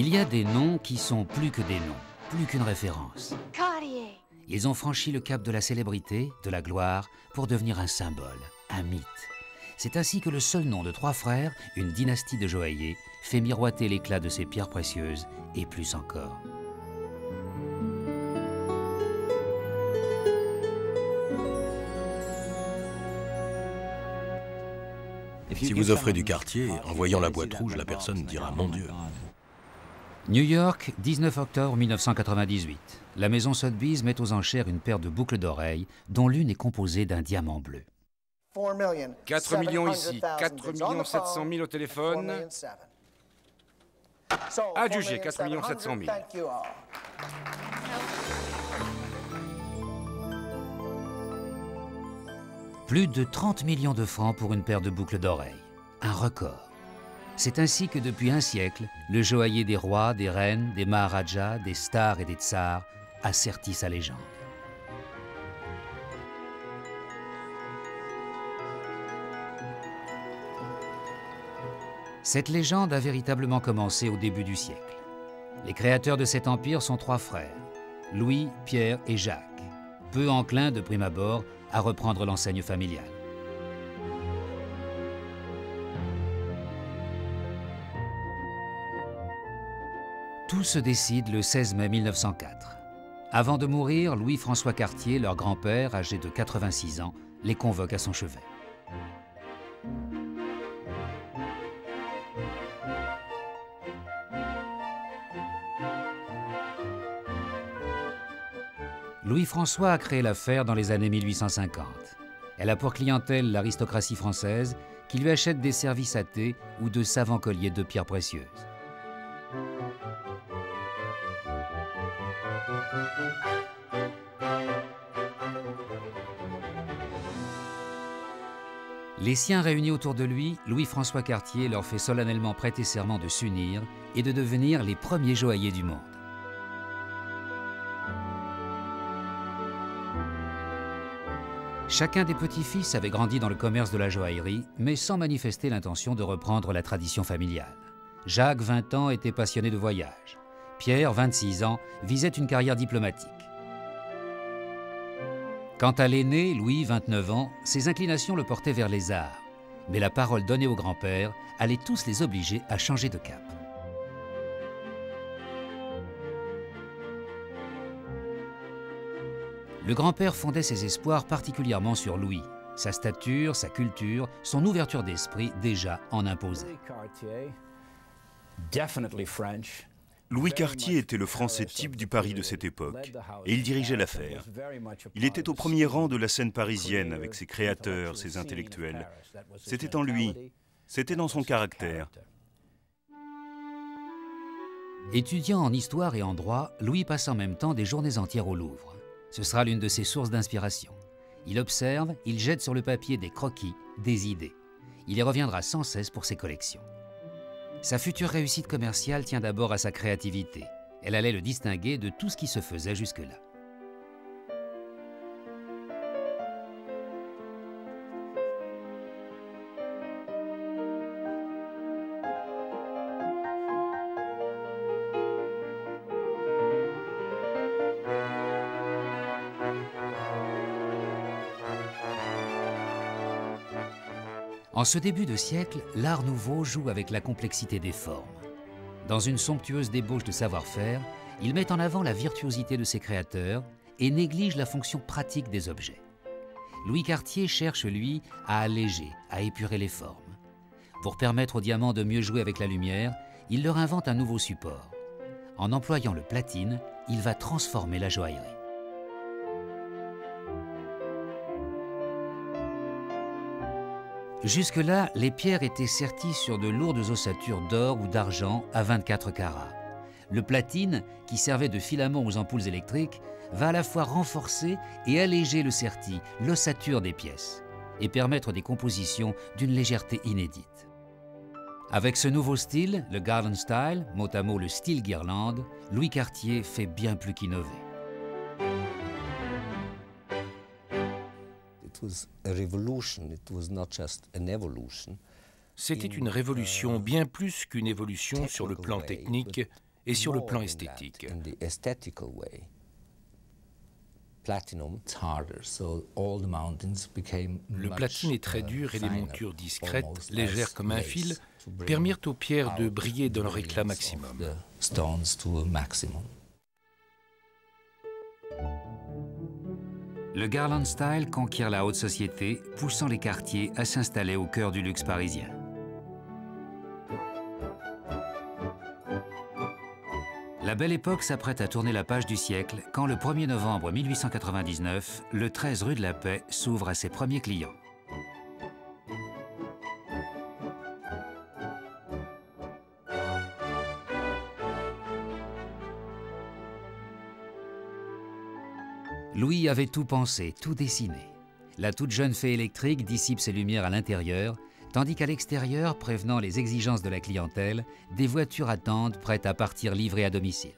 Il y a des noms qui sont plus que des noms, plus qu'une référence. Cartier. Ils ont franchi le cap de la célébrité, de la gloire, pour devenir un symbole, un mythe. C'est ainsi que le seul nom de 3 frères, une dynastie de joailliers, fait miroiter l'éclat de ces pierres précieuses, et plus encore. Si vous offrez du Cartier, en voyant la boîte rouge, la personne dira « Mon Dieu ». New York, 19 octobre 1998. La maison Sotheby's met aux enchères une paire de boucles d'oreilles dont l'une est composée d'un diamant bleu. 4 millions ici, 4 700 000 au téléphone. Adjugé, 4 700 000. Plus de 30 millions de francs pour une paire de boucles d'oreilles. Un record. C'est ainsi que depuis un siècle, le joaillier des rois, des reines, des maharajas, des stars et des tsars a serti sa légende. Cette légende a véritablement commencé au début du siècle. Les créateurs de cet empire sont 3 frères, Louis, Pierre et Jacques, peu enclins de prime abord à reprendre l'enseigne familiale. Tout se décide le 16 mai 1904. Avant de mourir, Louis-François Cartier, leur grand-père, âgé de 86 ans, les convoque à son chevet. Louis-François a créé l'affaire dans les années 1850. Elle a pour clientèle l'aristocratie française qui lui achète des services à thé ou de savants colliers de pierres précieuses. Les siens réunis autour de lui, Louis-François Cartier leur fait solennellement prêter serment de s'unir et de devenir les premiers joailliers du monde. Chacun des petits-fils avait grandi dans le commerce de la joaillerie, mais sans manifester l'intention de reprendre la tradition familiale. Jacques, 20 ans, était passionné de voyage. Pierre, 26 ans, visait une carrière diplomatique. Quant à l'aîné, Louis, 29 ans, ses inclinations le portaient vers les arts. Mais la parole donnée au grand-père allait tous les obliger à changer de cap. Le grand-père fondait ses espoirs particulièrement sur Louis. Sa stature, sa culture, son ouverture d'esprit déjà en imposaient. Louis Cartier était le Français type du Paris de cette époque, et il dirigeait l'affaire. Il était au premier rang de la scène parisienne avec ses créateurs, ses intellectuels. C'était en lui, c'était dans son caractère. Étudiant en histoire et en droit, Louis passe en même temps des journées entières au Louvre. Ce sera l'une de ses sources d'inspiration. Il observe, il jette sur le papier des croquis, des idées. Il y reviendra sans cesse pour ses collections. Sa future réussite commerciale tient d'abord à sa créativité. Elle allait le distinguer de tout ce qui se faisait jusque-là. En ce début de siècle, l'art nouveau joue avec la complexité des formes. Dans une somptueuse débauche de savoir-faire, il met en avant la virtuosité de ses créateurs et néglige la fonction pratique des objets. Louis Cartier cherche, lui, à alléger, à épurer les formes. Pour permettre aux diamants de mieux jouer avec la lumière, il leur invente un nouveau support. En employant le platine, il va transformer la joaillerie. Jusque-là, les pierres étaient serties sur de lourdes ossatures d'or ou d'argent à 24 carats. Le platine, qui servait de filament aux ampoules électriques, va à la fois renforcer et alléger le serti, l'ossature des pièces, et permettre des compositions d'une légèreté inédite. Avec ce nouveau style, le Garden Style, mot à mot le style guirlande, Louis Cartier fait bien plus qu'innover. C'était une révolution bien plus qu'une évolution sur le plan technique et sur le plan esthétique. Le platine est très dur et les montures discrètes, légères comme un fil, permirent aux pierres de briller dans leur éclat maximum. Le Garland Style conquiert la haute société, poussant les quartiers à s'installer au cœur du luxe parisien. La Belle Époque s'apprête à tourner la page du siècle quand le 1er novembre 1899, le 13 rue de la Paix s'ouvre à ses premiers clients. Louis avait tout pensé, tout dessiné. La toute jeune fée électrique dissipe ses lumières à l'intérieur, tandis qu'à l'extérieur, prévenant les exigences de la clientèle, des voitures attendent prêtes à partir livrées à domicile.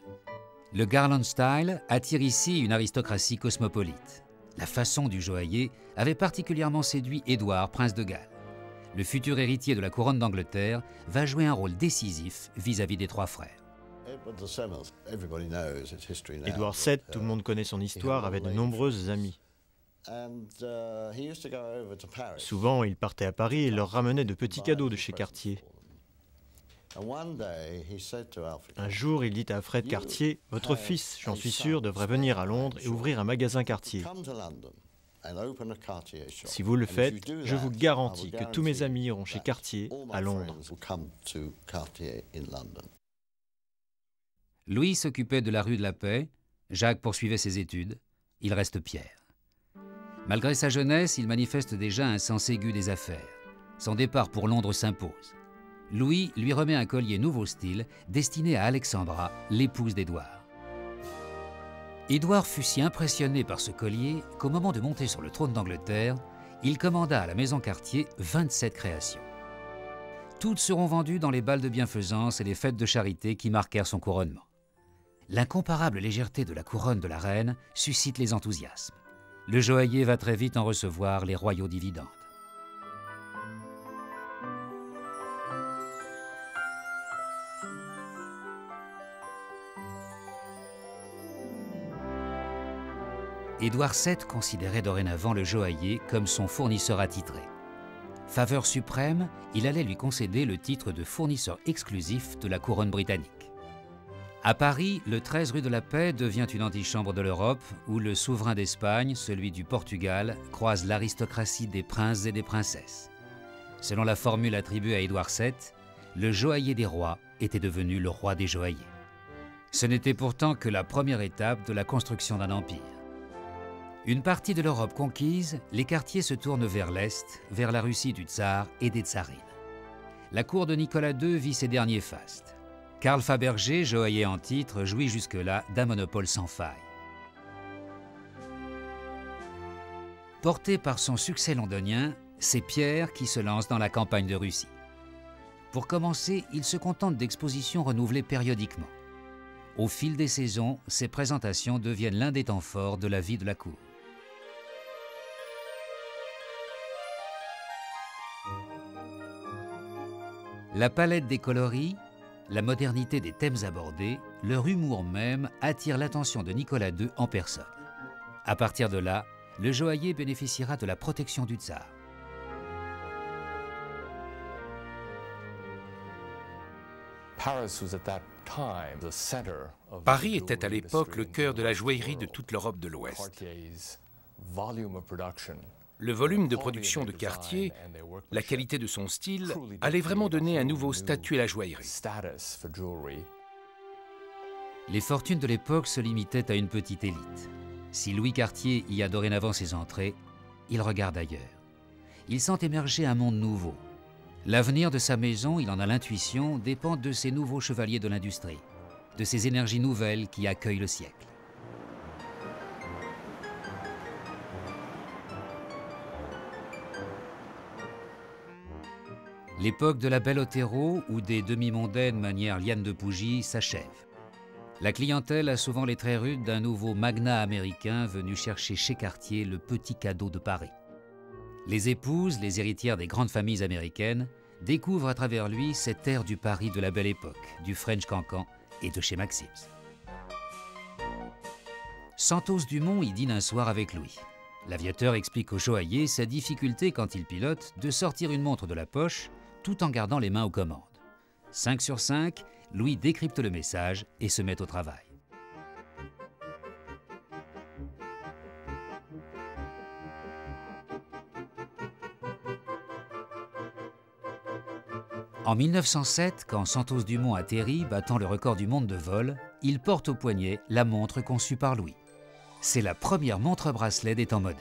Le Garland Style attire ici une aristocratie cosmopolite. La façon du joaillier avait particulièrement séduit Édouard, prince de Galles. Le futur héritier de la couronne d'Angleterre va jouer un rôle décisif vis-à-vis des trois frères. Édouard VII, tout le monde connaît son histoire, avait de nombreuses amies. Souvent, il partait à Paris et leur ramenait de petits cadeaux de chez Cartier. Un jour, il dit à Alfred Cartier, « Votre fils, j'en suis sûr, devrait venir à Londres et ouvrir un magasin Cartier. Si vous le faites, je vous garantis que tous mes amis iront chez Cartier à Londres. » Louis s'occupait de la rue de la Paix, Jacques poursuivait ses études, il reste Pierre. Malgré sa jeunesse, il manifeste déjà un sens aigu des affaires. Son départ pour Londres s'impose. Louis lui remet un collier nouveau style destiné à Alexandra, l'épouse d'Édouard. Édouard fut si impressionné par ce collier qu'au moment de monter sur le trône d'Angleterre, il commanda à la maison Cartier 27 créations. Toutes seront vendues dans les bals de bienfaisance et les fêtes de charité qui marquèrent son couronnement. L'incomparable légèreté de la couronne de la reine suscite les enthousiasmes. Le joaillier va très vite en recevoir les royaux dividendes. Édouard VII considérait dorénavant le joaillier comme son fournisseur attitré. Faveur suprême, il allait lui concéder le titre de fournisseur exclusif de la couronne britannique. À Paris, le 13 rue de la Paix devient une antichambre de l'Europe où le souverain d'Espagne, celui du Portugal, croise l'aristocratie des princes et des princesses. Selon la formule attribuée à Édouard VII, le joaillier des rois était devenu le roi des joailliers. Ce n'était pourtant que la première étape de la construction d'un empire. Une partie de l'Europe conquise, les quartiers se tournent vers l'Est, vers la Russie du tsar et des tsarines. La cour de Nicolas II vit ses derniers fastes. Karl Fabergé, joaillier en titre, jouit jusque-là d'un monopole sans faille. Porté par son succès londonien, c'est Pierre qui se lance dans la campagne de Russie. Pour commencer, il se contente d'expositions renouvelées périodiquement. Au fil des saisons, ses présentations deviennent l'un des temps forts de la vie de la cour. La palette des coloris, la modernité des thèmes abordés, leur humour même attirent l'attention de Nicolas II en personne. À partir de là, le joaillier bénéficiera de la protection du tsar. Paris était à l'époque le cœur de la joaillerie de toute l'Europe de l'Ouest. Le volume de production de Cartier, la qualité de son style, allait vraiment donner un nouveau statut à la joaillerie. Les fortunes de l'époque se limitaient à une petite élite. Si Louis Cartier y a dorénavant ses entrées, il regarde ailleurs. Il sent émerger un monde nouveau. L'avenir de sa maison, il en a l'intuition, dépend de ces nouveaux chevaliers de l'industrie, de ces énergies nouvelles qui accueillent le siècle. L'époque de la belle Othello ou des demi-mondaines manière Liane de Pougy s'achève. La clientèle a souvent les traits rudes d'un nouveau magnat américain venu chercher chez Cartier le petit cadeau de Paris. Les épouses, les héritières des grandes familles américaines, découvrent à travers lui cette ère du Paris de la Belle Époque, du French Cancan, et de chez Maxim's. Santos Dumont y dîne un soir avec Louis. L'aviateur explique au joaillier sa difficulté quand il pilote de sortir une montre de la poche tout en gardant les mains aux commandes. 5 sur 5, Louis décrypte le message et se met au travail. En 1907, quand Santos Dumont atterrit, battant le record du monde de vol, il porte au poignet la montre conçue par Louis. C'est la première montre-bracelet des temps modernes.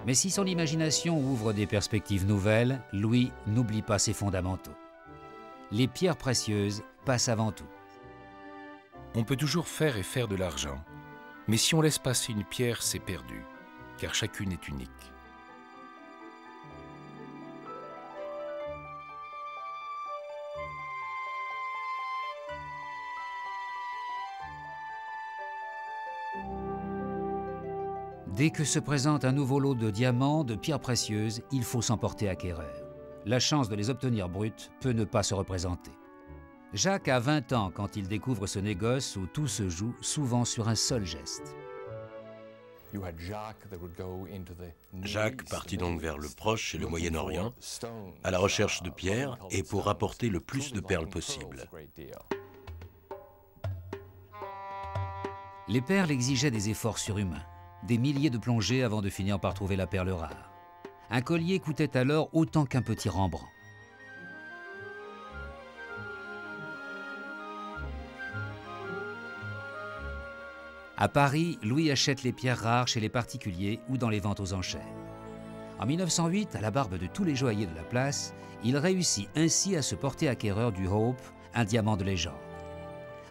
Mais si son imagination ouvre des perspectives nouvelles, Louis n'oublie pas ses fondamentaux. Les pierres précieuses passent avant tout. On peut toujours faire et faire de l'argent, mais si on laisse passer une pierre, c'est perdu, car chacune est unique. Dès que se présente un nouveau lot de diamants, de pierres précieuses, il faut s'emporter acquéreur. La chance de les obtenir brutes peut ne pas se représenter. Jacques a 20 ans quand il découvre ce négoce où tout se joue, souvent sur un seul geste. Jacques partit donc vers le Proche et le Moyen-Orient, à la recherche de pierres et pour rapporter le plus de perles possible. Les perles exigeaient des efforts surhumains. Des milliers de plongées avant de finir par trouver la perle rare. Un collier coûtait alors autant qu'un petit Rembrandt. À Paris, Louis achète les pierres rares chez les particuliers ou dans les ventes aux enchères. En 1908, à la barbe de tous les joailliers de la place, il réussit ainsi à se porter acquéreur du Hope, un diamant de légende.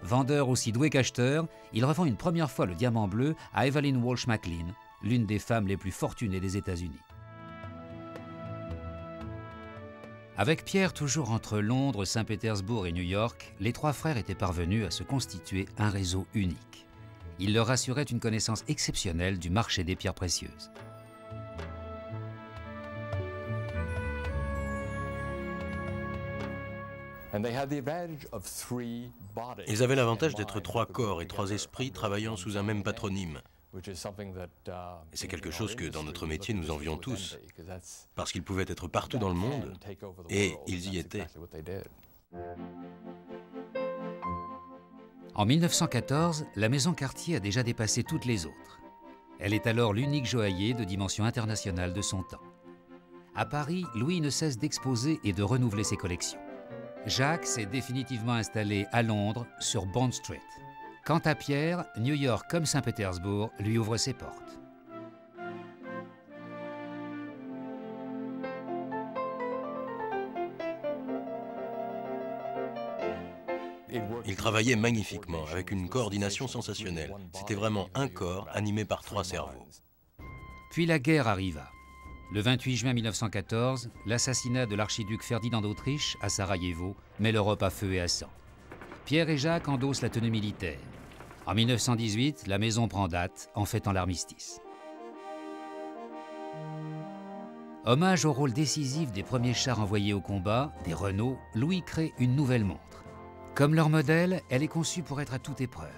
Vendeur aussi doué qu'acheteur, il revend une première fois le diamant bleu à Evelyn Walsh McLean, l'une des femmes les plus fortunées des États-Unis. Avec Pierre toujours entre Londres, Saint-Pétersbourg et New York, les trois frères étaient parvenus à se constituer un réseau unique. Il leur assurait une connaissance exceptionnelle du marché des pierres précieuses. Ils avaient l'avantage d'être 3 corps et 3 esprits travaillant sous un même patronyme. Et c'est quelque chose que dans notre métier nous envions tous, parce qu'ils pouvaient être partout dans le monde, et ils y étaient. En 1914, la maison Cartier a déjà dépassé toutes les autres. Elle est alors l'unique joaillier de dimension internationale de son temps. À Paris, Louis ne cesse d'exposer et de renouveler ses collections. Jacques s'est définitivement installé à Londres, sur Bond Street. Quant à Pierre, New York comme Saint-Pétersbourg lui ouvrent ses portes. Ils travaillaient magnifiquement, avec une coordination sensationnelle. C'était vraiment un corps animé par 3 cerveaux. Puis la guerre arriva. Le 28 juin 1914, l'assassinat de l'archiduc Ferdinand d'Autriche à Sarajevo met l'Europe à feu et à sang. Pierre et Jacques endossent la tenue militaire. En 1918, la maison prend date en fêtant l'armistice. Hommage au rôle décisif des premiers chars envoyés au combat, des Renault, Louis crée une nouvelle montre. Comme leur modèle, elle est conçue pour être à toute épreuve.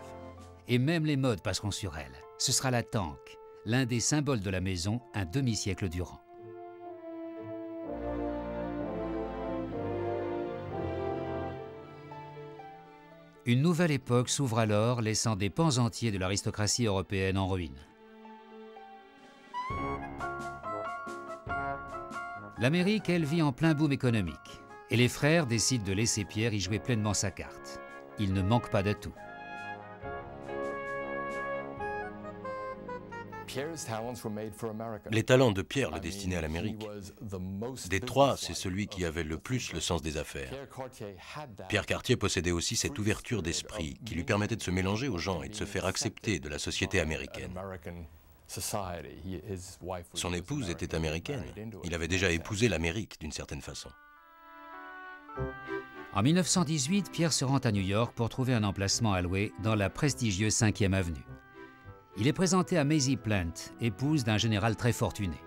Et même les modes passeront sur elle. Ce sera la Tank, l'un des symboles de la maison un demi-siècle durant. Une nouvelle époque s'ouvre alors, laissant des pans entiers de l'aristocratie européenne en ruine. L'Amérique, elle, vit en plein boom économique. Et les frères décident de laisser Pierre y jouer pleinement sa carte. Il ne manque pas d'atouts. Les talents de Pierre le destinaient à l'Amérique. Des 3, c'est celui qui avait le plus le sens des affaires. Pierre Cartier possédait aussi cette ouverture d'esprit qui lui permettait de se mélanger aux gens et de se faire accepter de la société américaine. Son épouse était américaine. Il avait déjà épousé l'Amérique d'une certaine façon. En 1918, Pierre se rend à New York pour trouver un emplacement alloué dans la prestigieuse 5e avenue. Il est présenté à Maisie Plant, épouse d'un général très fortuné.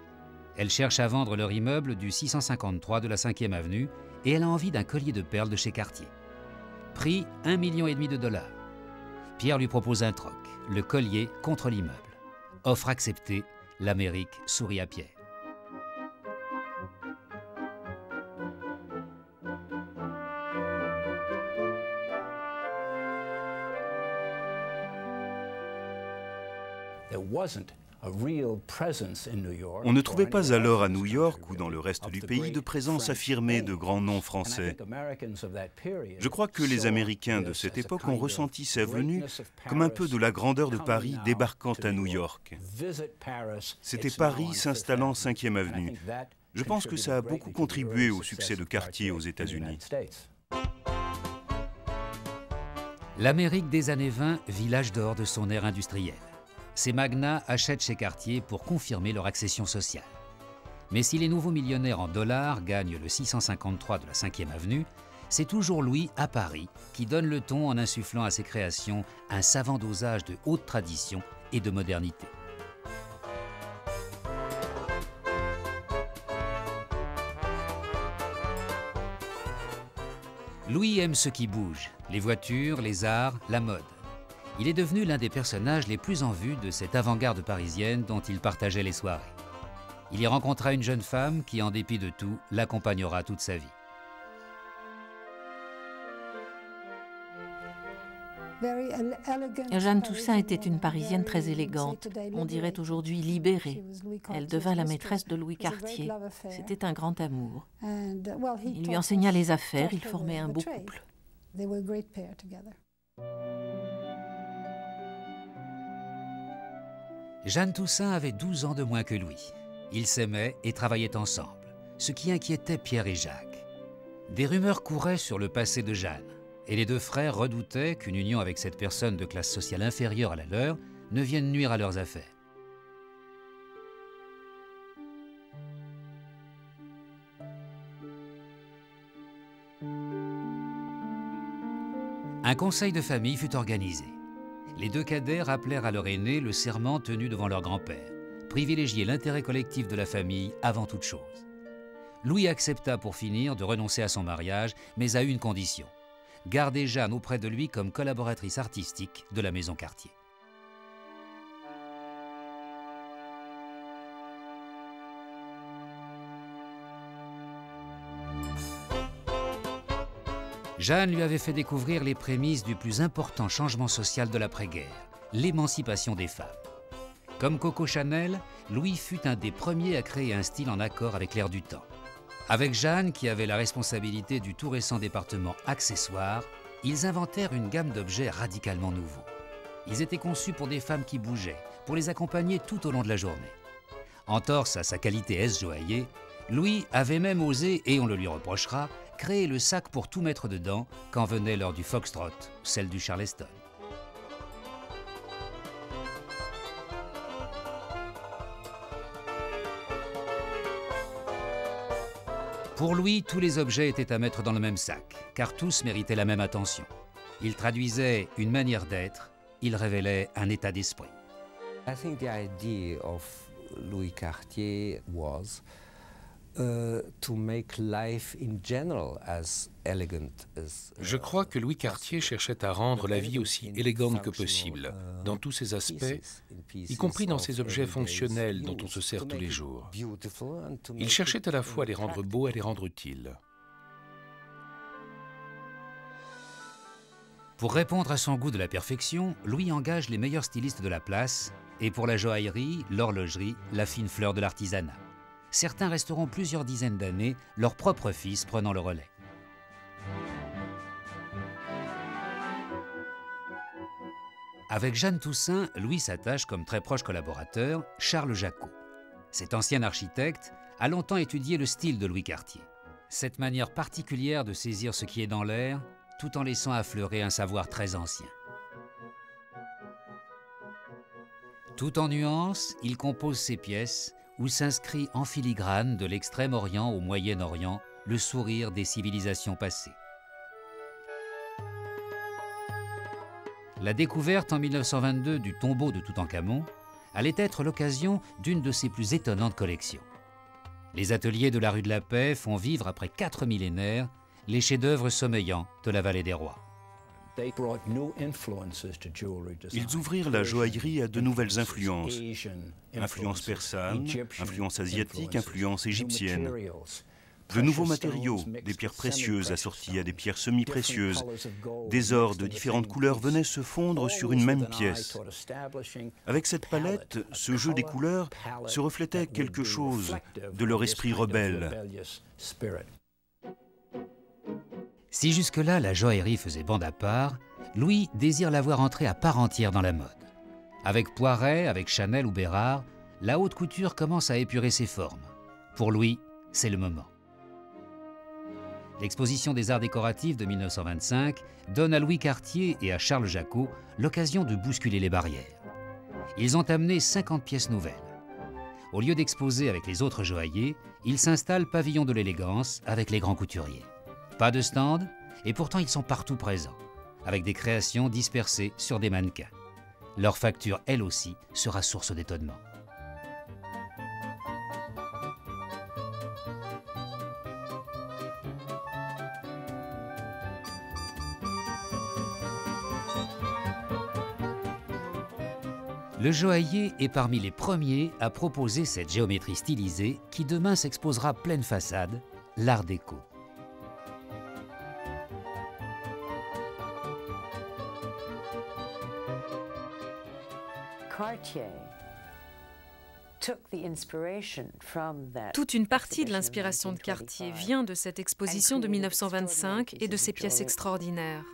Elle cherche à vendre leur immeuble du 653 de la 5e avenue et elle a envie d'un collier de perles de chez Cartier. Prix 1,5 million de dollars. Pierre lui propose un troc, le collier contre l'immeuble. Offre acceptée, l'Amérique sourit à Pierre. On ne trouvait pas alors à New York ou dans le reste du pays de présence affirmée de grands noms français. Je crois que les Américains de cette époque ont ressenti sa venue comme un peu de la grandeur de Paris débarquant à New York. C'était Paris s'installant 5e avenue. Je pense que ça a beaucoup contribué au succès de Cartier aux États-Unis. L'Amérique des années 20 vit l'âge d'or de son ère industrielle. Ces magnats achètent chez Cartier pour confirmer leur accession sociale. Mais si les nouveaux millionnaires en dollars gagnent le 653 de la 5e avenue, c'est toujours Louis, à Paris, qui donne le ton en insufflant à ses créations un savant dosage de haute tradition et de modernité. Louis aime ce qui bouge, les voitures, les arts, la mode. Il est devenu l'un des personnages les plus en vue de cette avant-garde parisienne dont il partageait les soirées. Il y rencontra une jeune femme qui, en dépit de tout, l'accompagnera toute sa vie. Jeanne Toussaint était une Parisienne très élégante, on dirait aujourd'hui libérée. Elle devint la maîtresse de Louis Cartier. C'était un grand amour. Il lui enseigna les affaires, ils formaient un beau couple. Jeanne Toussaint avait 12 ans de moins que Louis. Ils s'aimaient et travaillaient ensemble, ce qui inquiétait Pierre et Jacques. Des rumeurs couraient sur le passé de Jeanne, et les deux frères redoutaient qu'une union avec cette personne de classe sociale inférieure à la leur ne vienne nuire à leurs affaires. Un conseil de famille fut organisé. Les deux cadets rappelèrent à leur aîné le serment tenu devant leur grand-père, privilégier l'intérêt collectif de la famille avant toute chose. Louis accepta pour finir de renoncer à son mariage, mais à une condition, garder Jeanne auprès de lui comme collaboratrice artistique de la maison Cartier. Jeanne lui avait fait découvrir les prémices du plus important changement social de l'après-guerre, l'émancipation des femmes. Comme Coco Chanel, Louis fut un des premiers à créer un style en accord avec l'air du temps. Avec Jeanne, qui avait la responsabilité du tout récent département accessoires, ils inventèrent une gamme d'objets radicalement nouveaux. Ils étaient conçus pour des femmes qui bougeaient, pour les accompagner tout au long de la journée. Entorse à sa qualité aise-joaillier, Louis avait même osé, et on le lui reprochera, créer le sac pour tout mettre dedans quand venait l'heure du foxtrot, celle du charleston. Pour Louis, tous les objets étaient à mettre dans le même sac, car tous méritaient la même attention. Ils traduisaient une manière d'être, ils révélaient un état d'esprit. I think the idea of Louis Cartier was to make life in general as elegant as. Je crois que Louis Cartier cherchait à rendre la vie aussi élégante que possible, dans tous ses aspects, y compris dans ses objets fonctionnels dont on se sert tous les jours. Il cherchait à la fois à les rendre beaux et à les rendre utiles. Pour répondre à son goût de la perfection, Louis engage les meilleurs stylistes de la place, et pour la joaillerie, l'horlogerie, la fine fleur de l'artisanat. Certains resteront plusieurs dizaines d'années, leur propre fils prenant le relais. Avec Jeanne Toussaint, Louis s'attache comme très proche collaborateur Charles Jacot. Cet ancien architecte a longtemps étudié le style de Louis Cartier. Cette manière particulière de saisir ce qui est dans l'air, tout en laissant affleurer un savoir très ancien. Tout en nuances, il compose ses pièces où s'inscrit en filigrane de l'Extrême-Orient au Moyen-Orient le sourire des civilisations passées. La découverte en 1922 du tombeau de Toutankhamon allait être l'occasion d'une de ses plus étonnantes collections. Les ateliers de la rue de la Paix font vivre après 4 millénaires les chefs-d'œuvre sommeillants de la vallée des rois. Ils ouvrirent la joaillerie à de nouvelles influences. Influence persane, influence asiatique, influence égyptienne. De nouveaux matériaux, des pierres précieuses assorties à des pierres semi-précieuses. Des ors de différentes couleurs venaient se fondre sur une même pièce. Avec cette palette, ce jeu des couleurs se reflétait quelque chose de leur esprit rebelle. Si jusque-là la joaillerie faisait bande à part, Louis désire la voir entrer à part entière dans la mode. Avec Poiret, avec Chanel ou Bérard, la haute couture commence à épurer ses formes. Pour Louis, c'est le moment. L'exposition des arts décoratifs de 1925 donne à Louis Cartier et à Charles Jacot l'occasion de bousculer les barrières. Ils ont amené 50 pièces nouvelles. Au lieu d'exposer avec les autres joailliers, ils s'installent pavillon de l'élégance avec les grands couturiers. Pas de stand, et pourtant ils sont partout présents, avec des créations dispersées sur des mannequins. Leur facture, elle aussi, sera source d'étonnement. Le joaillier est parmi les premiers à proposer cette géométrie stylisée qui demain s'exposera pleine façade, l'art déco. Toute une partie de l'inspiration de Cartier vient de cette exposition de 1925 et de ses pièces extraordinaires.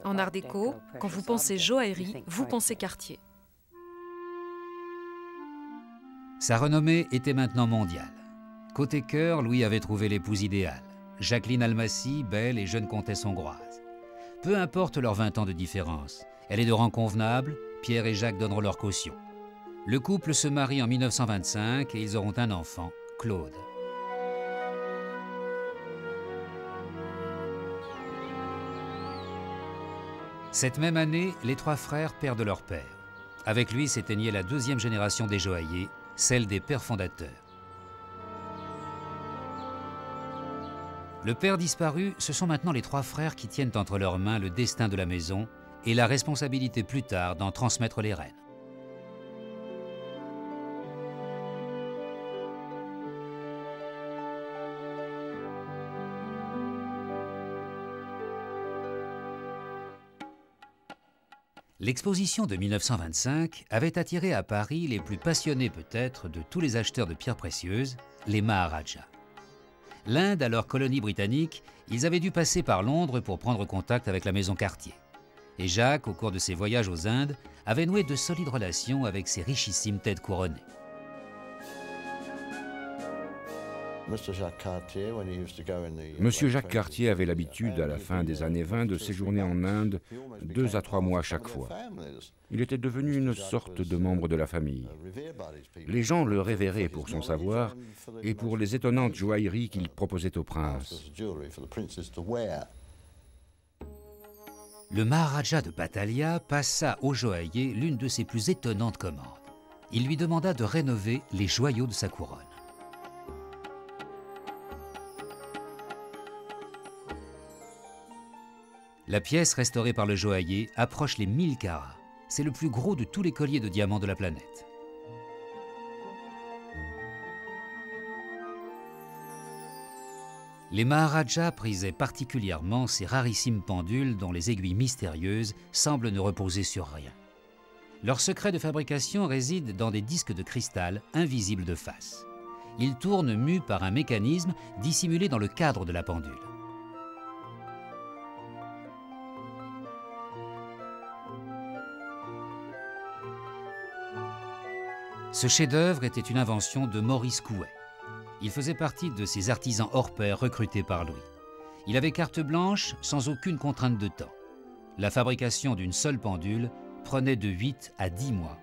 En art déco, quand vous pensez joaillerie, vous pensez Cartier. Sa renommée était maintenant mondiale. Côté cœur, Louis avait trouvé l'épouse idéale. Jacqueline Almasy, belle et jeune comtesse hongroise. Peu importe leurs 20 ans de différence, elle est de rang convenable, Pierre et Jacques donneront leur caution. Le couple se marie en 1925 et ils auront un enfant, Claude. Cette même année, les trois frères perdent leur père. Avec lui s'éteignait la deuxième génération des joailliers, celle des pères fondateurs. Le père disparu, ce sont maintenant les trois frères qui tiennent entre leurs mains le destin de la maison et la responsabilité plus tard d'en transmettre les rênes. L'exposition de 1925 avait attiré à Paris les plus passionnés peut-être de tous les acheteurs de pierres précieuses, les Maharajas. L'Inde, alors colonie britannique, ils avaient dû passer par Londres pour prendre contact avec la maison Cartier. Et Jacques, au cours de ses voyages aux Indes, avait noué de solides relations avec ces richissimes têtes couronnées. Monsieur Jacques Cartier avait l'habitude, à la fin des années 20, de séjourner en Inde 2 à 3 mois chaque fois. Il était devenu une sorte de membre de la famille. Les gens le révéraient pour son savoir et pour les étonnantes joailleries qu'il proposait au prince. Le Maharaja de Pattalia passa au joaillier l'une de ses plus étonnantes commandes. Il lui demanda de rénover les joyaux de sa couronne. La pièce restaurée par le joaillier approche les 1000 carats. C'est le plus gros de tous les colliers de diamants de la planète. Les Maharajas prisaient particulièrement ces rarissimes pendules dont les aiguilles mystérieuses semblent ne reposer sur rien. Leur secret de fabrication réside dans des disques de cristal invisibles de face. Ils tournent mus par un mécanisme dissimulé dans le cadre de la pendule. Ce chef-d'œuvre était une invention de Maurice Couet. Il faisait partie de ces artisans hors pair recrutés par Louis. Il avait carte blanche sans aucune contrainte de temps. La fabrication d'une seule pendule prenait de 8 à 10 mois.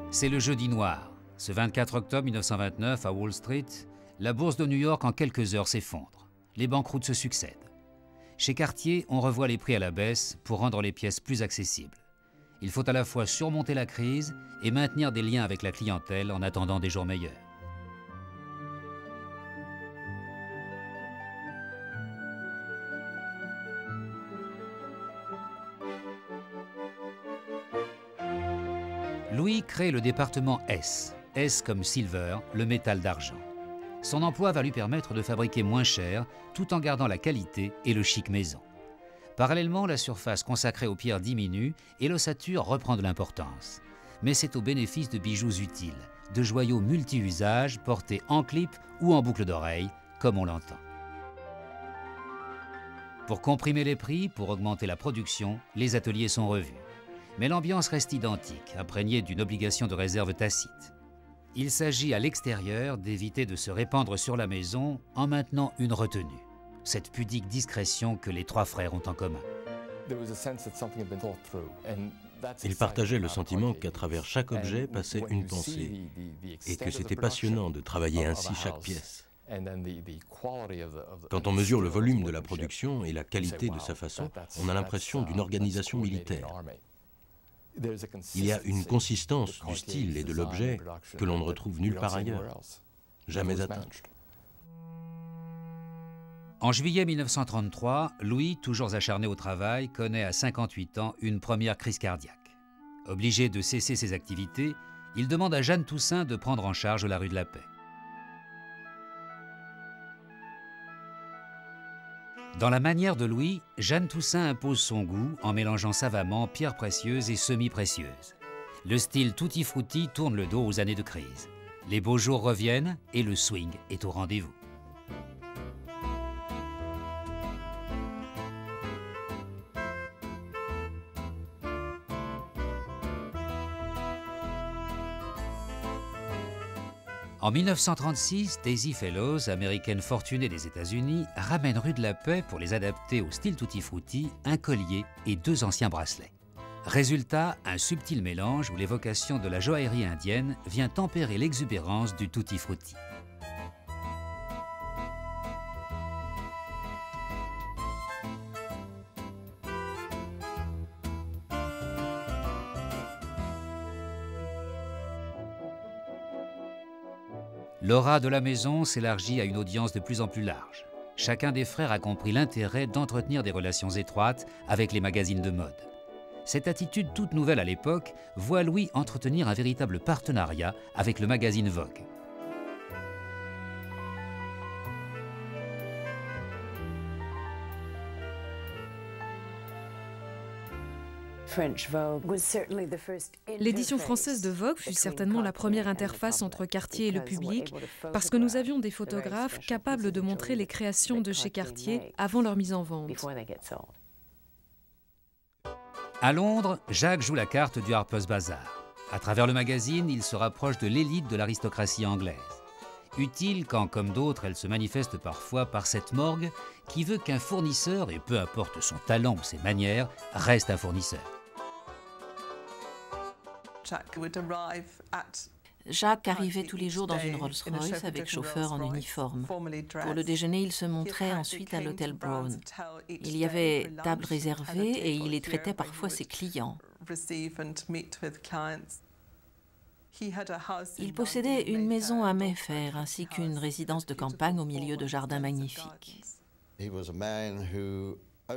C'est le jeudi noir. Ce 24 octobre 1929, à Wall Street, La bourse de New York en quelques heures s'effondre. Les banqueroutes se succèdent. Chez Cartier, on revoit les prix à la baisse pour rendre les pièces plus accessibles. Il faut à la fois surmonter la crise et maintenir des liens avec la clientèle en attendant des jours meilleurs. Louis crée le département S, S comme silver, le métal d'argent. Son emploi va lui permettre de fabriquer moins cher, tout en gardant la qualité et le chic maison. Parallèlement, la surface consacrée aux pierres diminue et l'ossature reprend de l'importance. Mais c'est au bénéfice de bijoux utiles, de joyaux multi-usages portés en clip ou en boucle d'oreille, comme on l'entend. Pour comprimer les prix, pour augmenter la production, les ateliers sont revus. Mais l'ambiance reste identique, imprégnée d'une obligation de réserve tacite. Il s'agit à l'extérieur d'éviter de se répandre sur la maison en maintenant une retenue, cette pudique discrétion que les trois frères ont en commun. Ils partageaient le sentiment qu'à travers chaque objet passait une pensée et que c'était passionnant de travailler ainsi chaque pièce. Quand on mesure le volume de la production et la qualité de sa façon, on a l'impression d'une organisation militaire. Il y a une consistance du style et de l'objet que l'on ne retrouve nulle part ailleurs, jamais atteinte. En juillet 1933, Louis, toujours acharné au travail, connaît à 58 ans une première crise cardiaque. Obligé de cesser ses activités, il demande à Jeanne Toussaint de prendre en charge la rue de la Paix. Dans la manière de Louis, Jeanne Toussaint impose son goût en mélangeant savamment pierres précieuses et semi-précieuses. Le style tutti-frutti tourne le dos aux années de crise. Les beaux jours reviennent et le swing est au rendez-vous. En 1936, Daisy Fellows, américaine fortunée des États-Unis, ramène rue de la Paix pour les adapter au style tutti-frutti, un collier et 2 anciens bracelets. Résultat, un subtil mélange où l'évocation de la joaillerie indienne vient tempérer l'exubérance du tutti-frutti. L'aura de la maison s'élargit à une audience de plus en plus large. Chacun des frères a compris l'intérêt d'entretenir des relations étroites avec les magazines de mode. Cette attitude toute nouvelle à l'époque voit Louis entretenir un véritable partenariat avec le magazine Vogue. L'édition française de Vogue fut certainement la première interface entre Cartier et le public parce que nous avions des photographes capables de montrer les créations de chez Cartier avant leur mise en vente. À Londres, Jacques joue la carte du Harper's Bazaar. À travers le magazine, il se rapproche de l'élite de l'aristocratie anglaise. Utile quand, comme d'autres, elle se manifeste parfois par cette morgue qui veut qu'un fournisseur, et peu importe son talent ou ses manières, reste un fournisseur. Jacques arrivait tous les jours dans une Rolls-Royce avec chauffeur en uniforme. Pour le déjeuner, il se montrait ensuite à l'hôtel Brown. Il y avait table réservée et il y traitait parfois ses clients. Il possédait une maison à Mayfair ainsi qu'une résidence de campagne au milieu de jardins magnifiques.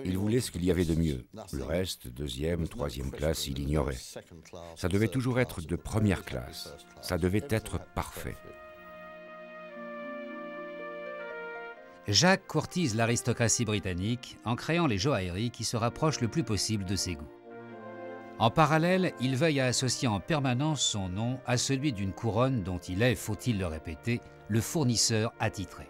Il voulait ce qu'il y avait de mieux. Le reste, 2e, 3e classe, il ignorait. Ça devait toujours être de première classe. Ça devait être parfait. Jacques courtise l'aristocratie britannique en créant les joailleries qui se rapprochent le plus possible de ses goûts. En parallèle, il veille à associer en permanence son nom à celui d'une couronne dont il est, faut-il le répéter, le fournisseur attitré.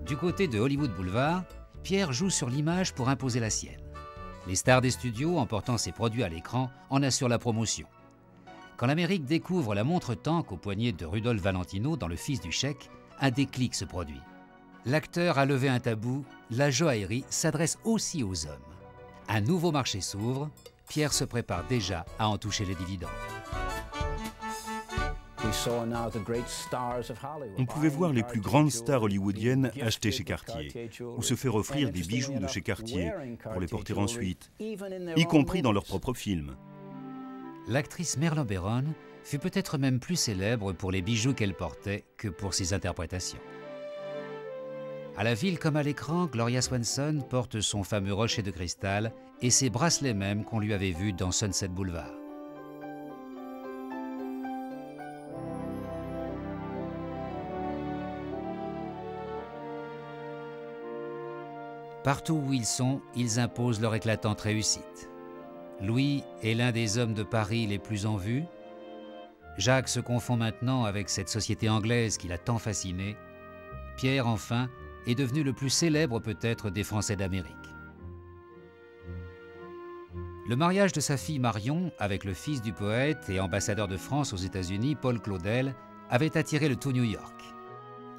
Du côté de Hollywood Boulevard, Pierre joue sur l'image pour imposer la sienne. Les stars des studios, en portant ses produits à l'écran, en assurent la promotion. Quand l'Amérique découvre la montre-tank au poignet de Rudolph Valentino dans Le Fils du Chèque, un déclic se produit. L'acteur a levé un tabou, la joaillerie s'adresse aussi aux hommes. Un nouveau marché s'ouvre, Pierre se prépare déjà à en toucher les dividendes. On pouvait voir les plus grandes stars hollywoodiennes acheter chez Cartier ou se faire offrir des bijoux de chez Cartier pour les porter ensuite, y compris dans leurs propres films. L'actrice Marilyn Monroe fut peut-être même plus célèbre pour les bijoux qu'elle portait que pour ses interprétations. À la ville comme à l'écran, Gloria Swanson porte son fameux rocher de cristal et ses bracelets mêmes qu'on lui avait vus dans Sunset Boulevard. Partout où ils sont, ils imposent leur éclatante réussite. Louis est l'un des hommes de Paris les plus en vue. Jacques se confond maintenant avec cette société anglaise qui l'a tant fasciné. Pierre, enfin, est devenu le plus célèbre peut-être des Français d'Amérique. Le mariage de sa fille Marion avec le fils du poète et ambassadeur de France aux États-Unis, Paul Claudel, avait attiré le tout New York.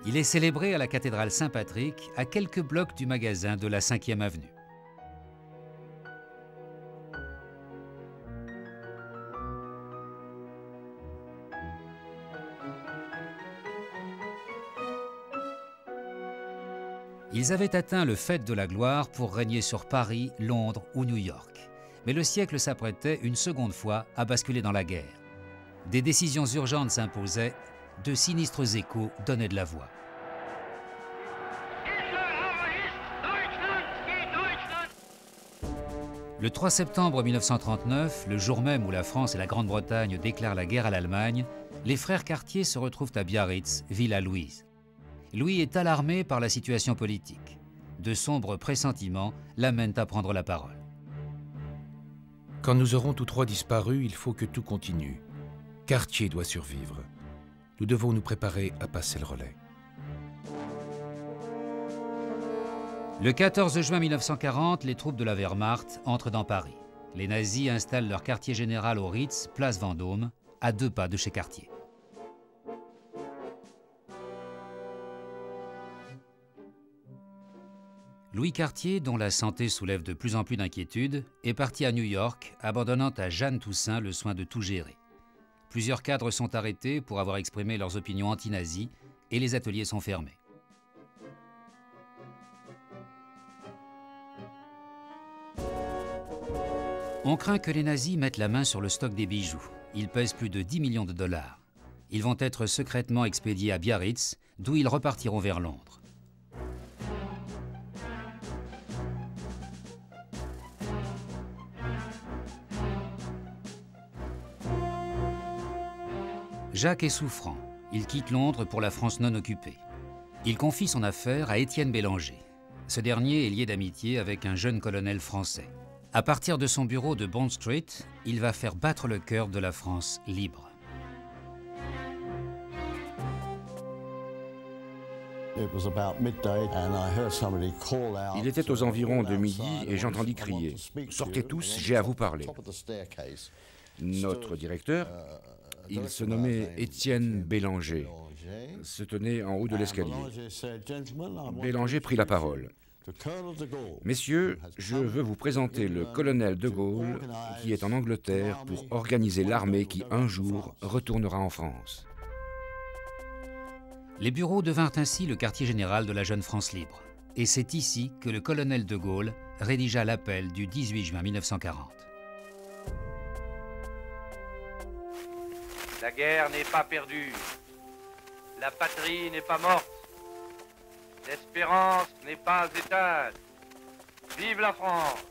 Il est célébré à la cathédrale Saint-Patrick, à quelques blocs du magasin de la 5e avenue. Ils avaient atteint le faîte de la gloire pour régner sur Paris, Londres ou New York. Mais le siècle s'apprêtait une seconde fois à basculer dans la guerre. Des décisions urgentes s'imposaient, de sinistres échos donnaient de la voix. Le 3 septembre 1939, le jour même où la France et la Grande-Bretagne déclarent la guerre à l'Allemagne, les frères Cartier se retrouvent à Biarritz, ville à Louise. Louis est alarmé par la situation politique. De sombres pressentiments l'amènent à prendre la parole. Quand nous aurons tous trois disparu, il faut que tout continue. Cartier doit survivre. Nous devons nous préparer à passer le relais. Le 14 juin 1940, les troupes de la Wehrmacht entrent dans Paris. Les nazis installent leur quartier général au Ritz, place Vendôme, à 2 pas de chez Cartier. Louis Cartier, dont la santé soulève de plus en plus d'inquiétudes, est parti à New York, abandonnant à Jeanne Toussaint le soin de tout gérer. Plusieurs cadres sont arrêtés pour avoir exprimé leurs opinions anti-nazies et les ateliers sont fermés. On craint que les nazis mettent la main sur le stock des bijoux. Ils pèsent plus de 10 millions de dollars. Ils vont être secrètement expédiés à Biarritz, d'où ils repartiront vers Londres. Jacques est souffrant. Il quitte Londres pour la France non occupée. Il confie son affaire à Étienne Bélanger. Ce dernier est lié d'amitié avec un jeune colonel français. À partir de son bureau de Bond Street, il va faire battre le cœur de la France libre. Il était aux environs de midi et j'entendis crier « Sortez tous, j'ai à vous parler ». Notre directeur, il se nommait Étienne Bélanger, se tenait en haut de l'escalier. Bélanger prit la parole. « Messieurs, je veux vous présenter le colonel de Gaulle qui est en Angleterre pour organiser l'armée qui, un jour, retournera en France. » Les bureaux devinrent ainsi le quartier général de la jeune France libre. Et c'est ici que le colonel de Gaulle rédigea l'appel du 18 juin 1940. La guerre n'est pas perdue. La patrie n'est pas morte. L'espérance n'est pas éteinte. Vive la France!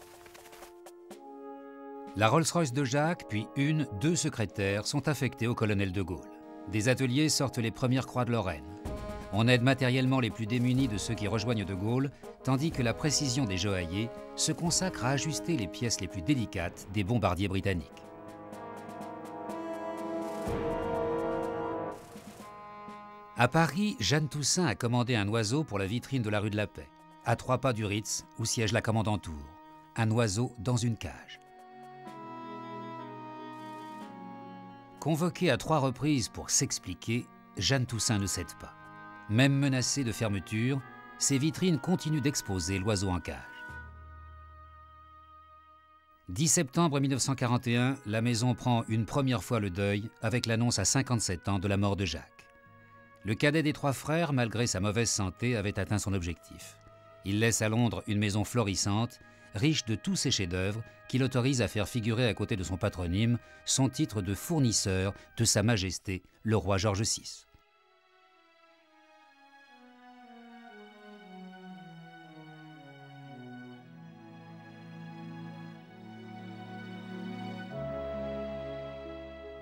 La Rolls-Royce de Jacques, puis 2 secrétaires sont affectés au colonel de Gaulle. Des ateliers sortent les premières croix de Lorraine. On aide matériellement les plus démunis de ceux qui rejoignent de Gaulle, tandis que la précision des joailliers se consacre à ajuster les pièces les plus délicates des bombardiers britanniques. À Paris, Jeanne Toussaint a commandé un oiseau pour la vitrine de la rue de la Paix, à 3 pas du Ritz, où siège la commandanture. Un oiseau dans une cage. Convoquée à 3 reprises pour s'expliquer, Jeanne Toussaint ne cède pas. Même menacée de fermeture, ses vitrines continuent d'exposer l'oiseau en cage. 10 septembre 1941, la maison prend une première fois le deuil avec l'annonce à 57 ans de la mort de Jacques. Le cadet des 3 frères, malgré sa mauvaise santé, avait atteint son objectif. Il laisse à Londres une maison florissante, riche de tous ses chefs-d'œuvre, qui l'autorise à faire figurer à côté de son patronyme son titre de fournisseur de Sa Majesté, le roi George VI.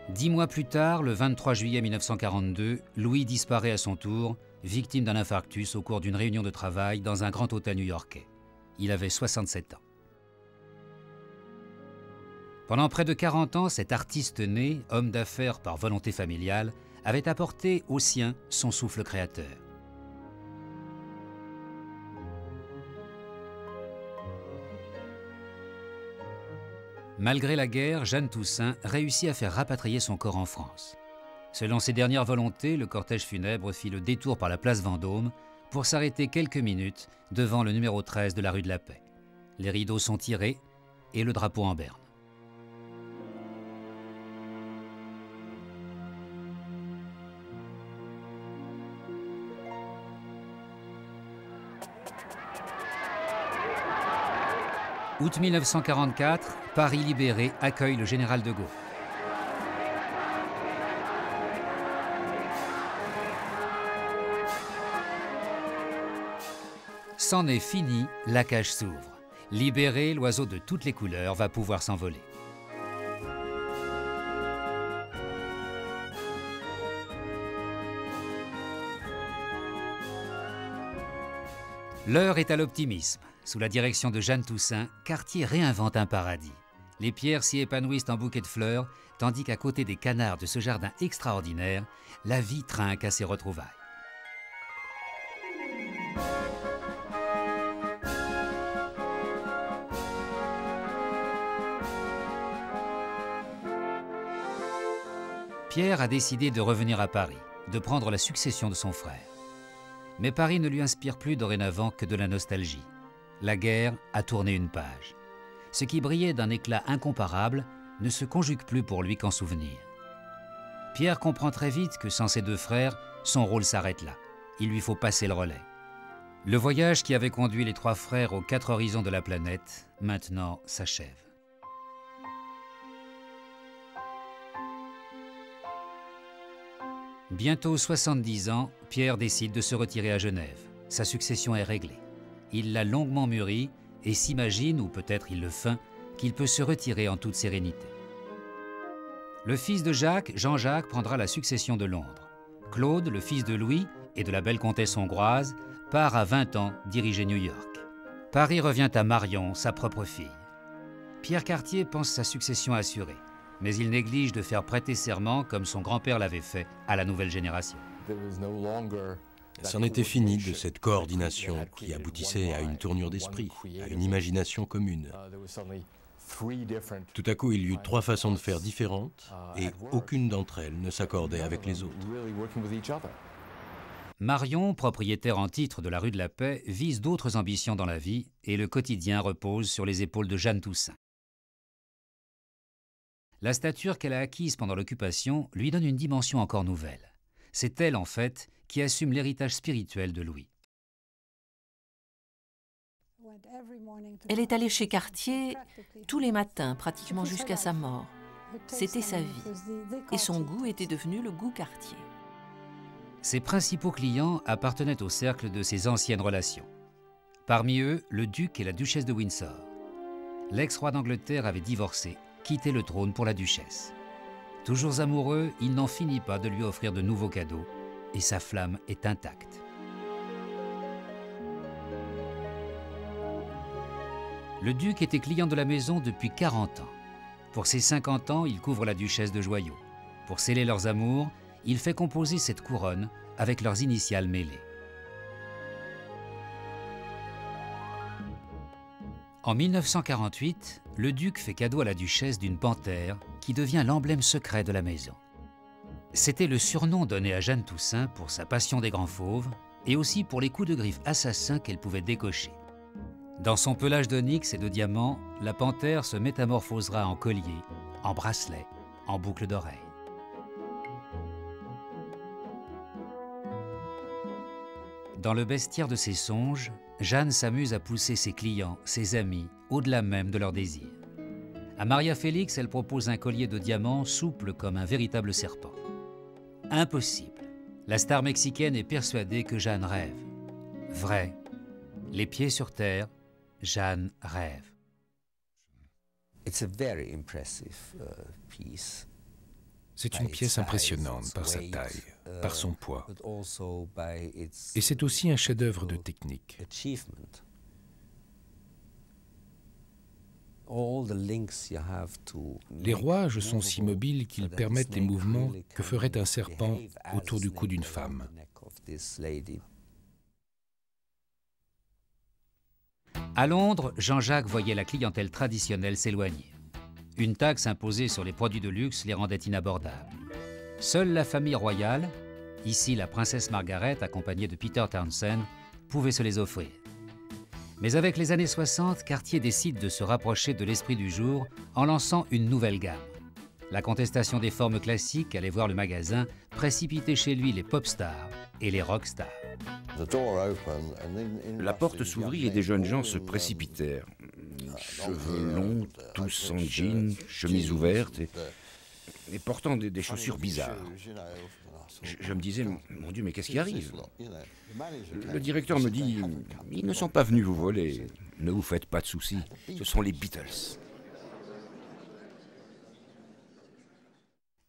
Dix mois plus tard, le 23 juillet 1942, Louis disparaît à son tour, victime d'un infarctus au cours d'une réunion de travail dans un grand hôtel new-yorkais. Il avait 67 ans. Pendant près de 40 ans, cet artiste né, homme d'affaires par volonté familiale, avait apporté aux siens son souffle créateur. Malgré la guerre, Jeanne Toussaint réussit à faire rapatrier son corps en France. Selon ses dernières volontés, le cortège funèbre fit le détour par la place Vendôme pour s'arrêter quelques minutes devant le numéro 13 de la rue de la Paix. Les rideaux sont tirés et le drapeau en berne. Août 1944, Paris libéré accueille le général de Gaulle. C'en est fini, la cage s'ouvre. Libéré, l'oiseau de toutes les couleurs va pouvoir s'envoler. L'heure est à l'optimisme. Sous la direction de Jeanne Toussaint, Cartier réinvente un paradis. Les pierres s'y épanouissent en bouquets de fleurs, tandis qu'à côté des canards de ce jardin extraordinaire, la vie trinque à ses retrouvailles. Pierre a décidé de revenir à Paris, de prendre la succession de son frère. Mais Paris ne lui inspire plus dorénavant que de la nostalgie. La guerre a tourné une page. Ce qui brillait d'un éclat incomparable ne se conjugue plus pour lui qu'en souvenir. Pierre comprend très vite que sans ses 2 frères, son rôle s'arrête là. Il lui faut passer le relais. Le voyage qui avait conduit les 3 frères aux 4 horizons de la planète, maintenant s'achève. Bientôt 70 ans, Pierre décide de se retirer à Genève. Sa succession est réglée. Il l'a longuement mûri et s'imagine, ou peut-être il le feint, qu'il peut se retirer en toute sérénité. Le fils de Jacques, Jean-Jacques, prendra la succession de Londres. Claude, le fils de Louis et de la belle comtesse hongroise, part à 20 ans diriger New York. Paris revient à Marion, sa propre fille. Pierre Cartier pense sa succession assurée, mais il néglige de faire prêter serment comme son grand-père l'avait fait à la nouvelle génération. C'en était fini de cette coordination qui aboutissait à une tournure d'esprit, à une imagination commune. Tout à coup, il y eut 3 façons de faire différentes et aucune d'entre elles ne s'accordait avec les autres. Marion, propriétaire en titre de la rue de la Paix, vise d'autres ambitions dans la vie et le quotidien repose sur les épaules de Jeanne Toussaint. La stature qu'elle a acquise pendant l'occupation lui donne une dimension encore nouvelle. C'est elle, en fait, qui assume l'héritage spirituel de Louis. Elle est allée chez Cartier tous les matins, pratiquement jusqu'à sa mort. C'était sa vie. Et son goût était devenu le goût Cartier. Ses principaux clients appartenaient au cercle de ses anciennes relations. Parmi eux, le duc et la duchesse de Windsor. L'ex-roi d'Angleterre avait divorcé, quitté le trône pour la duchesse. Toujours amoureux, il n'en finit pas de lui offrir de nouveaux cadeaux, et sa flamme est intacte. Le duc était client de la maison depuis 40 ans. Pour ses 50 ans, il couvre la duchesse de joyaux. Pour sceller leurs amours, il fait composer cette couronne avec leurs initiales mêlées. En 1948, le duc fait cadeau à la duchesse d'une panthère qui devient l'emblème secret de la maison. C'était le surnom donné à Jeanne Toussaint pour sa passion des grands fauves et aussi pour les coups de griffe assassins qu'elle pouvait décocher. Dans son pelage d'onyx et de diamants, la panthère se métamorphosera en collier, en bracelet, en boucle d'oreille. Dans le bestiaire de ses songes, Jeanne s'amuse à pousser ses clients, ses amis, au-delà même de leurs désirs. À Maria Félix, elle propose un collier de diamants souple comme un véritable serpent. Impossible. La star mexicaine est persuadée que Jeanne rêve. Vrai. Les pieds sur terre, Jeanne rêve. It's a very impressive piece. C'est une pièce impressionnante par sa taille, par son poids. Et c'est aussi un chef-d'œuvre de technique. Les rouages sont si mobiles qu'ils permettent les mouvements que ferait un serpent autour du cou d'une femme. À Londres, Jean-Jacques voyait la clientèle traditionnelle s'éloigner. Une taxe imposée sur les produits de luxe les rendait inabordables. Seule la famille royale, ici la princesse Margaret accompagnée de Peter Townsend, pouvait se les offrir. Mais avec les années 60, Cartier décide de se rapprocher de l'esprit du jour en lançant une nouvelle gamme. La contestation des formes classiques allait voir le magasin précipiter chez lui les pop stars et les rock stars. La porte s'ouvrit et des jeunes gens se précipitèrent. Cheveux longs, tous en jeans, chemise ouverte et portant des chaussures bizarres. Je me disais, mon Dieu, mais qu'est-ce qui arrive? Le directeur me dit, ils ne sont pas venus vous voler, ne vous faites pas de soucis, ce sont les Beatles.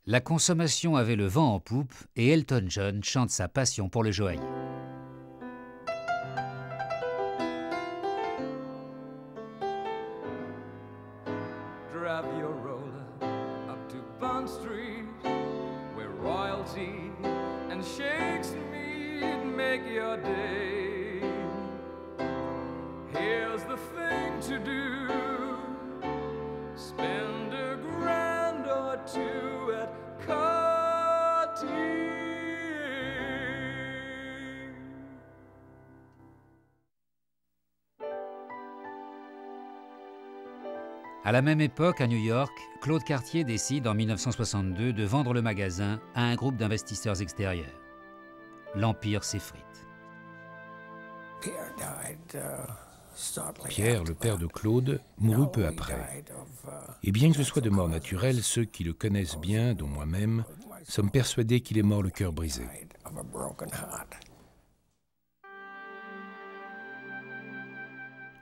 La consommation avait le vent en poupe et Elton John chante sa passion pour le joaillier. À la même époque, à New York, Claude Cartier décide en 1962 de vendre le magasin à un groupe d'investisseurs extérieurs. L'empire s'effrite. Pierre, le père de Claude, mourut peu après. Et bien que ce soit de mort naturelle, ceux qui le connaissent bien, dont moi-même, sommes persuadés qu'il est mort le cœur brisé.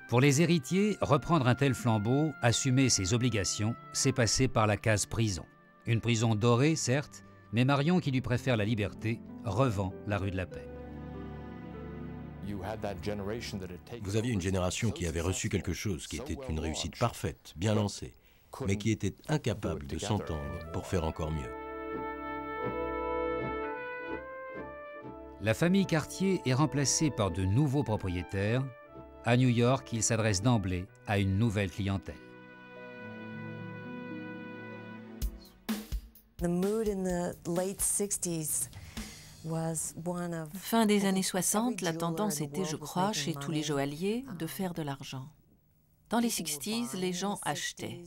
Pour les héritiers, reprendre un tel flambeau, assumer ses obligations, c'est passer par la case prison. Une prison dorée, certes, mais Marion, qui lui préfère la liberté, revend la rue de la Paix. Vous aviez une génération qui avait reçu quelque chose qui était une réussite parfaite, bien lancée, mais qui était incapable de s'entendre pour faire encore mieux. La famille Cartier est remplacée par de nouveaux propriétaires. À New York, il s'adresse d'emblée à une nouvelle clientèle. Fin des années 60, la tendance était, je crois, chez tous les joailliers, de faire de l'argent. Dans les 60s, les gens achetaient.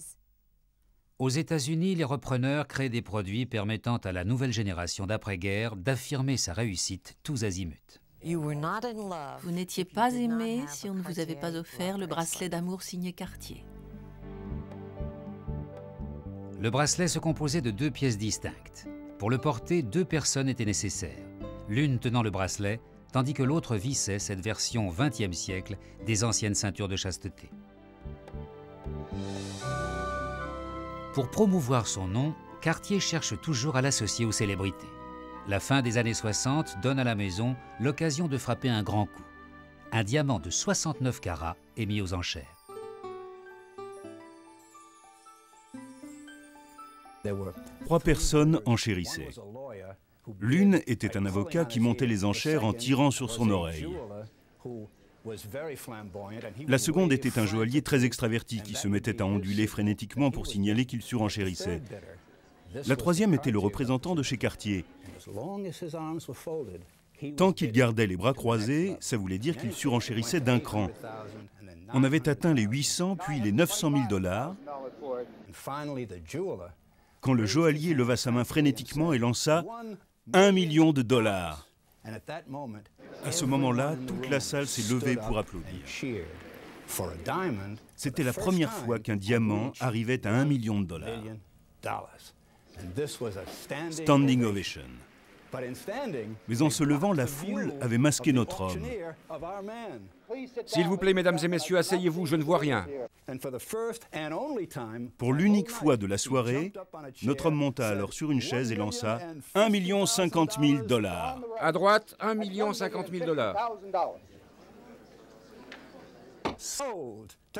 Aux États-Unis, les repreneurs créent des produits permettant à la nouvelle génération d'après-guerre d'affirmer sa réussite tous azimuts. Vous n'étiez pas aimé si on ne vous avait pas offert le bracelet d'amour signé Cartier. Le bracelet se composait de 2 pièces distinctes. Pour le porter, 2 personnes étaient nécessaires, l'une tenant le bracelet, tandis que l'autre vissait cette version XXe siècle des anciennes ceintures de chasteté. Pour promouvoir son nom, Cartier cherche toujours à l'associer aux célébrités. La fin des années 60 donne à la maison l'occasion de frapper un grand coup. Un diamant de 69 carats est mis aux enchères. 3 personnes enchérissaient. L'une était un avocat qui montait les enchères en tirant sur son oreille. La seconde était un joaillier très extraverti qui se mettait à onduler frénétiquement pour signaler qu'il surenchérissait. La troisième était le représentant de chez Cartier. Tant qu'il gardait les bras croisés, ça voulait dire qu'il surenchérissait d'un cran. On avait atteint les 800 puis les 900 000 $, quand le joaillier leva sa main frénétiquement et lança 1 million de $. À ce moment-là, toute la salle s'est levée pour applaudir. C'était la première fois qu'un diamant arrivait à 1 million de $. Standing ovation. Mais en se levant, la foule avait masqué notre homme. S'il vous plaît, mesdames et messieurs, asseyez-vous, je ne vois rien. Pour l'unique fois de la soirée, notre homme monta alors sur une chaise et lança 1 050 000 $. À droite, 1 50 000 $.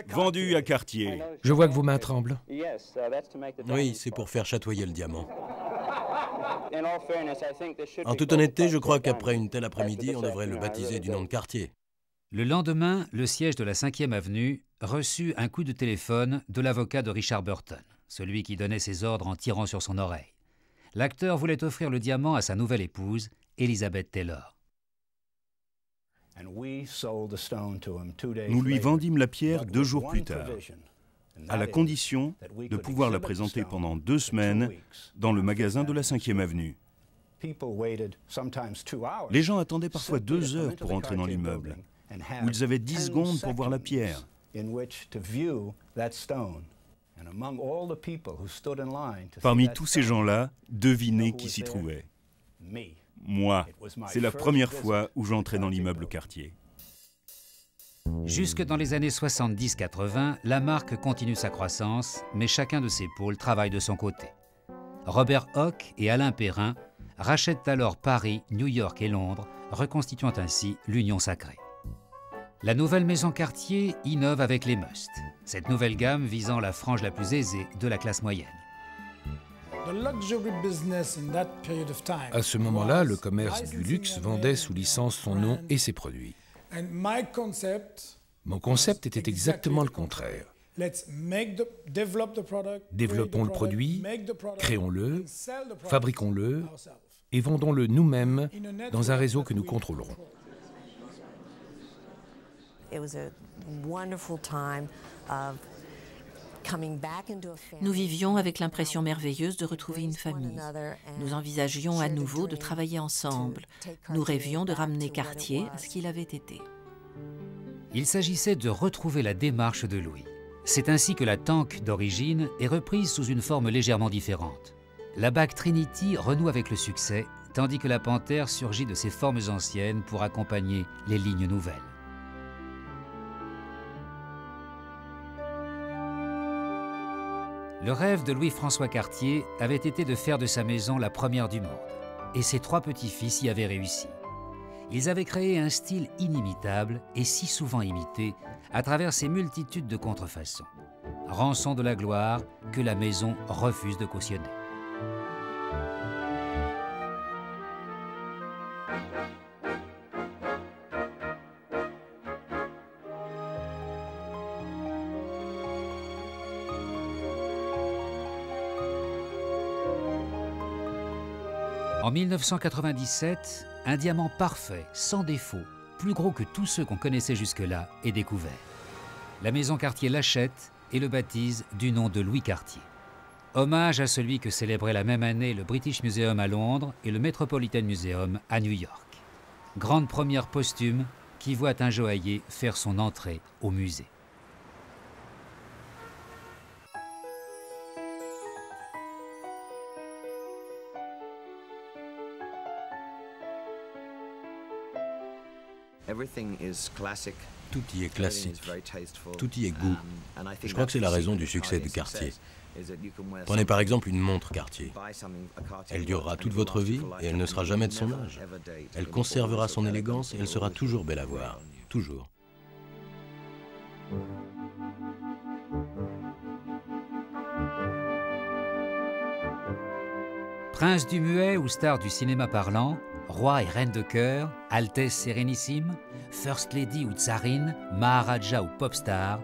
Vendu à Cartier. Je vois que vos mains tremblent. Oui, c'est pour faire chatouiller le diamant. En toute honnêteté, je crois qu'après une telle après-midi, on devrait le baptiser du nom de Cartier. Le lendemain, le siège de la 5e avenue reçut un coup de téléphone de l'avocat de Richard Burton, celui qui donnait ses ordres en tirant sur son oreille. L'acteur voulait offrir le diamant à sa nouvelle épouse, Elizabeth Taylor. Nous lui vendîmes la pierre 2 jours plus tard, à la condition de pouvoir la présenter pendant 2 semaines dans le magasin de la 5e avenue. Les gens attendaient parfois 2 heures pour entrer dans l'immeuble, où ils avaient 10 secondes pour voir la pierre. Parmi tous ces gens-là, devinez qui s'y trouvait. Moi, c'est la première fois où j'entrais dans l'immeuble Cartier. Jusque dans les années 70-80, la marque continue sa croissance, mais chacun de ses pôles travaille de son côté. Robert Hock et Alain Perrin rachètent alors Paris, New York et Londres, reconstituant ainsi l'Union sacrée. La nouvelle maison Cartier innove avec les musts, cette nouvelle gamme visant la frange la plus aisée de la classe moyenne. À ce moment-là, le commerce du luxe vendait sous licence son nom et ses produits. Mon concept était exactement le contraire. Développons le produit, créons-le, fabriquons-le et vendons-le nous-mêmes dans un réseau que nous contrôlerons. Nous vivions avec l'impression merveilleuse de retrouver une famille. Nous envisagions à nouveau de travailler ensemble. Nous rêvions de ramener Cartier à ce qu'il avait été. Il s'agissait de retrouver la démarche de Louis. C'est ainsi que la tank d'origine est reprise sous une forme légèrement différente. La bague Trinity renoue avec le succès, tandis que la panthère surgit de ses formes anciennes pour accompagner les lignes nouvelles. Le rêve de Louis-François Cartier avait été de faire de sa maison la première du monde, et ses 3 petits-fils y avaient réussi. Ils avaient créé un style inimitable et si souvent imité à travers ces multitudes de contrefaçons. Rançon de la gloire que la maison refuse de cautionner. En 1997, un diamant parfait, sans défaut, plus gros que tous ceux qu'on connaissait jusque-là, est découvert. La maison Cartier l'achète et le baptise du nom de Louis Cartier. Hommage à celui que célébrait la même année le British Museum à Londres et le Metropolitan Museum à New York. Grande première posthume qui voit un joaillier faire son entrée au musée. Tout y est classique, tout y est goût. Je crois que c'est la raison du succès de Cartier. Prenez par exemple une montre Cartier. Elle durera toute votre vie et elle ne sera jamais de son âge. Elle conservera son élégance et elle sera toujours belle à voir. Toujours. Prince du muet ou star du cinéma parlant, roi et reine de cœur, altesse sérénissime, first lady ou tsarine, maharaja ou pop star,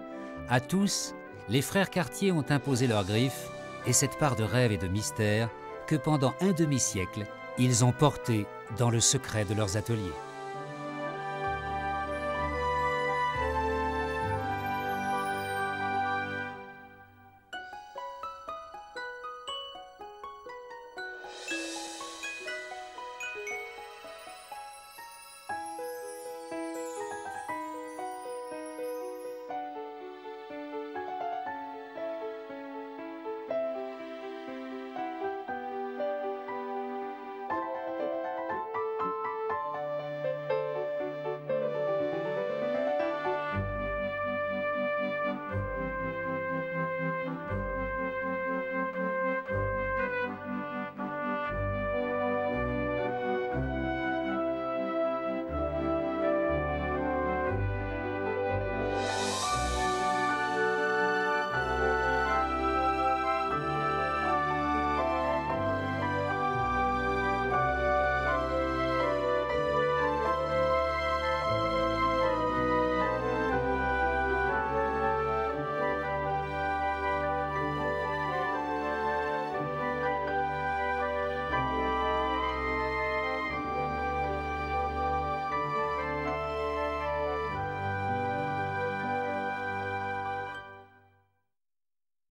à tous, les frères Cartier ont imposé leurs griffes et cette part de rêve et de mystère que pendant un demi-siècle, ils ont porté dans le secret de leurs ateliers.